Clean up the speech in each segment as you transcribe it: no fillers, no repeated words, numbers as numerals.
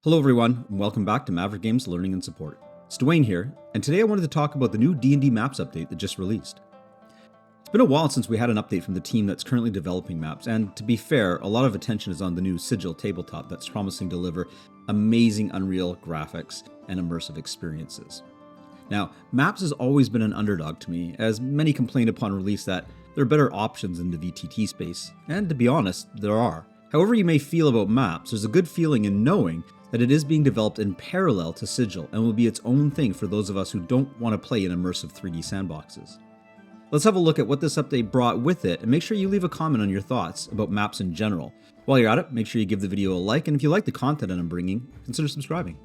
Hello everyone, and welcome back to Maverick Games Learning and Support. It's Dwayne here, and today I wanted to talk about the new DnD MAPS update that just released. It's been a while since we had an update from the team that's currently developing maps, and to be fair, a lot of attention is on the new Sigil tabletop that's promising to deliver amazing Unreal graphics and immersive experiences. Now, maps has always been an underdog to me, as many complained upon release that there are better options in the VTT space, and to be honest, there are. However you may feel about maps, there's a good feeling in knowing that it is being developed in parallel to Sigil and will be its own thing for those of us who don't want to play in immersive 3D sandboxes. Let's have a look at what this update brought with it, and make sure you leave a comment on your thoughts about maps in general. While you're at it, make sure you give the video a like, and if you like the content that I'm bringing, consider subscribing.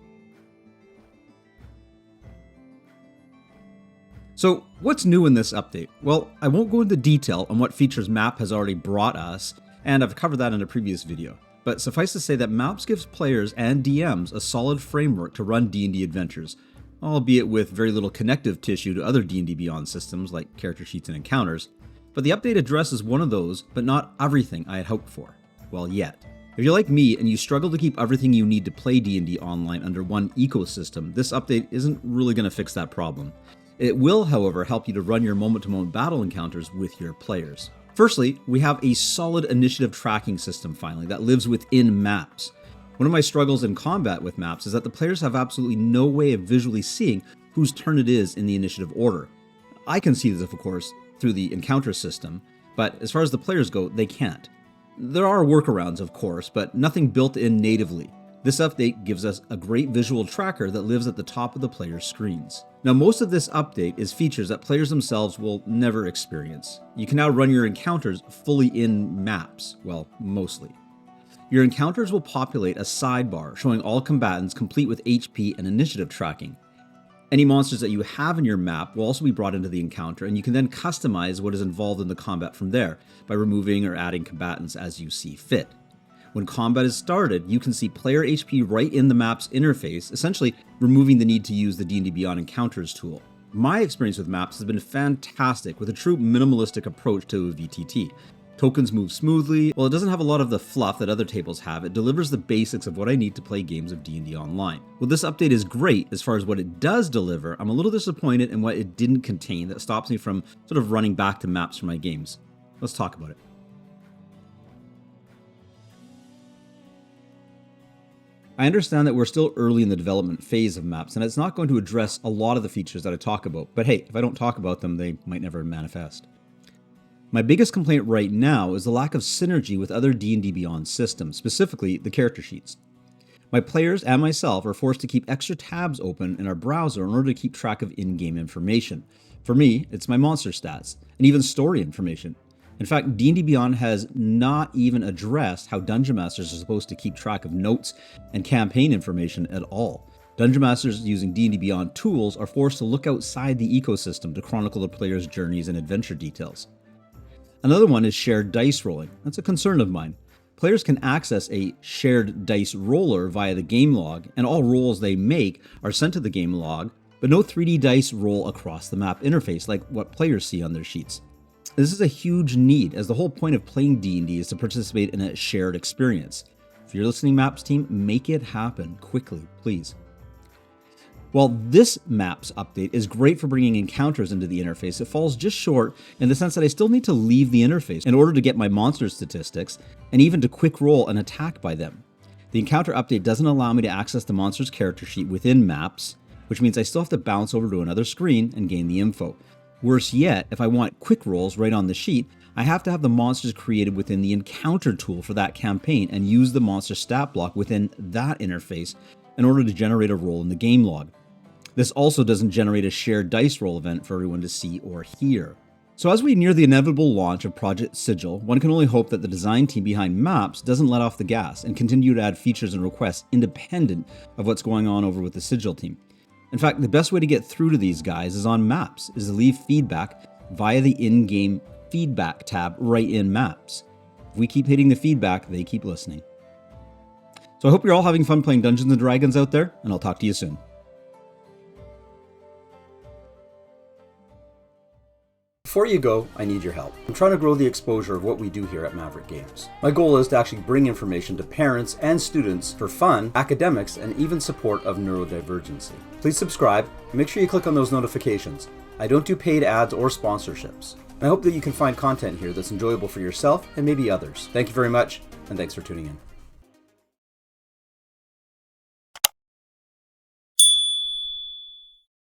So, what's new in this update? Well, I won't go into detail on what features MAP has already brought us, and I've covered that in a previous video. But suffice to say that MAPS gives players and DMs a solid framework to run D&D adventures, albeit with very little connective tissue to other D&D Beyond systems like character sheets and encounters. But the update addresses one of those, but not everything I had hoped for. Well, yet. If you're like me and you struggle to keep everything you need to play D&D online under one ecosystem, this update isn't really going to fix that problem. It will, however, help you to run your moment-to-moment battle encounters with your players. Firstly, we have a solid initiative tracking system finally that lives within maps. One of my struggles in combat with maps is that the players have absolutely no way of visually seeing whose turn it is in the initiative order. I can see this, of course, through the encounter system, but as far as the players go, they can't. There are workarounds, of course, but nothing built in natively. This update gives us a great visual tracker that lives at the top of the player's screens. Now, most of this update is features that players themselves will never experience. You can now run your encounters fully in maps, well, mostly. Your encounters will populate a sidebar showing all combatants complete with HP and initiative tracking. Any monsters that you have in your map will also be brought into the encounter, and you can then customize what is involved in the combat from there by removing or adding combatants as you see fit. When combat is started, you can see player HP right in the map's interface, essentially removing the need to use the D&D Beyond Encounters tool. My experience with maps has been fantastic, with a true minimalistic approach to a VTT. Tokens move smoothly. While it doesn't have a lot of the fluff that other tables have, it delivers the basics of what I need to play games of D&D online. Well, this update is great as far as what it does deliver. I'm a little disappointed in what it didn't contain that stops me from sort of running back to maps for my games. Let's talk about it. I understand that we're still early in the development phase of maps, and it's not going to address a lot of the features that I talk about, but hey, if I don't talk about them, they might never manifest. My biggest complaint right now is the lack of synergy with other D&D Beyond systems, specifically the character sheets. My players and myself are forced to keep extra tabs open in our browser in order to keep track of in-game information. For me, it's my monster stats, and even story information. In fact, D&D Beyond has not even addressed how Dungeon Masters are supposed to keep track of notes and campaign information at all. Dungeon Masters using D&D Beyond tools are forced to look outside the ecosystem to chronicle the player's journeys and adventure details. Another one is shared dice rolling. That's a concern of mine. Players can access a shared dice roller via the game log, and all rolls they make are sent to the game log, but no 3D dice roll across the map interface like what players see on their sheets. This is a huge need, as the whole point of playing D&D is to participate in a shared experience. If you're listening, Maps team, make it happen quickly, please. While this Maps update is great for bringing encounters into the interface, it falls just short in the sense that I still need to leave the interface in order to get my monster statistics and even to quick roll an attack by them. The encounter update doesn't allow me to access the monster's character sheet within Maps, which means I still have to bounce over to another screen and gain the info. Worse yet, if I want quick rolls right on the sheet, I have to have the monsters created within the encounter tool for that campaign and use the monster stat block within that interface in order to generate a roll in the game log. This also doesn't generate a shared dice roll event for everyone to see or hear. So as we near the inevitable launch of Project Sigil, one can only hope that the design team behind MAPS doesn't let off the gas and continue to add features and requests independent of what's going on over with the Sigil team. In fact, the best way to get through to these guys is on MAPS, is to leave feedback via the in-game feedback tab right in MAPS. If we keep hitting the feedback, they keep listening. So I hope you're all having fun playing Dungeons & Dragons out there, and I'll talk to you soon. before you go, I need your help. I'm trying to grow the exposure of what we do here at Maverick Games. My goal is to actually bring information to parents and students for fun, academics, and even support of neurodivergency. Please subscribe and make sure you click on those notifications. I don't do paid ads or sponsorships. I hope that you can find content here that's enjoyable for yourself and maybe others. Thank you very much, and thanks for tuning in.